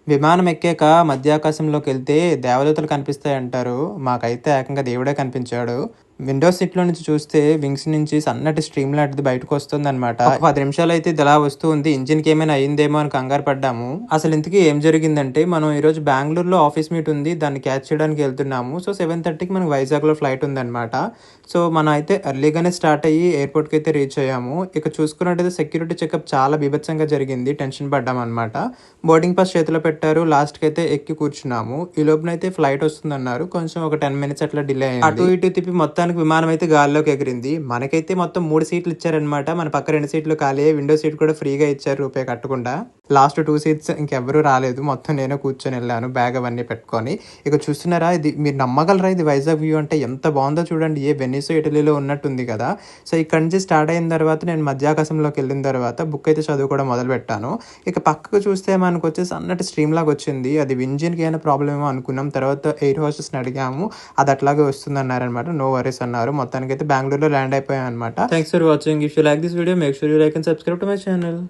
విమానం ఎక్కాక మధ్యాకాశంలోకెళ్తే దేవదూతలు కనిపిస్తాయంటారు. మాకైతే ఏకంగా దేవుడే కనిపించాడు. విండో సీట్‌లో నుంచి చూస్తే వింగ్స్ నుంచి సన్నటి స్ట్రీమ్ లాంటిది బయటకొస్తుందనమాట. ఒక 10 నిమిషాలైతే ఇదిలా వస్తూ ఉంది. ఇంజిన్‌కేమైనా అయిందేమో అని కంగారు పడ్డాము. అసలు ఇంతకీ ఏం జరిగిందంటే, మనం ఈరోజు బెంగుళూరులో ఆఫీస్ మీట్ ఉంది. దాన్ని క్యాచ్ చేయడానికి ఎళ్తున్నాము. సో, 7:30కి మనకు వైజాగ్‌లో ఫ్లైట్ ఉందనమాట. సో, మనం అయితే ఎర్లీగానే స్టార్ట్ అయ్యి ఎయిర్‌పోర్ట్‌కైతే రీచ్ అయ్యాము. ఇక చూసుకున్నట్టయితే సెక్యూరిటీ చెకప్ చాలా బీభత్సంగా జరిగింది. టెన్షన్ పడ్డామనమాట. బోర్డింగ్ పాస్ చేతిలో పెట్టారు. లాస్ట్‌కైతే ఎక్కి కూర్చున్నాము. ఈ లోపునైతే ఫ్లైట్ వస్తుందన్నారు. కొంచెం ఒక 10 మినిట్స్ అట్లా డిలే అయింది. అటు ఇటు తిప్పి మొత్తానికి విమానం అయితే గాల్లోకి ఎగిరింది. మనకైతే మొత్తం 3 సీట్లు ఇచ్చారనమాట. మన పక్క 2 సీట్లు ఖాళీ అయ్యాయి. విండో సీట్ కూడా ఫ్రీగా ఇచ్చారు రూపాయి కట్టకుండా. లాస్ట్ 2 సీట్స్ ఇంకెవ్వరూ రాలేదు. మొత్తం నేనే కూర్చొనెళ్ళాను బ్యాగ్ అవన్నీ పెట్టుకొని. ఇక చూస్తున్నారా, ఇది మీరు నమ్మగలరా, ఇది వైజాగ్ వ్యూ అంటే ఎంత బావుందో చూడండి. ఏ వెనిస్, ఇటలీలో ఉన్నట్టుంది కదా! సో, ఇక్కడి నుంచి స్టార్ట్ అయిన తర్వాత నేను మధ్యాకాశంలోకెళ్ళిన తర్వాత బుక్ అయితే చదువుకోవడం మొదలుపెట్టాను. ఇక పక్కకు చూస్తే మనకొచ్చేసి సన్నటి స్ట్రీమ్ లాగొచ్చింది. అది ఇంజిన్‌కి ఏమైనా ప్రాబ్లమ్ ఏమో అనుకున్నాం. తర్వాత ఎయిర్ హోస్టెస్‌ని అడిగాము. అది అట్లాగే వస్తుందన్నారనమాట. నో వరీస్ అన్నారు. మొత్తానికైతే బెంగుళూరులో ల్యాండ్ అయిపోయామనమాట. Thanks for watching. If you like this video make sure you like and subscribe to my channel.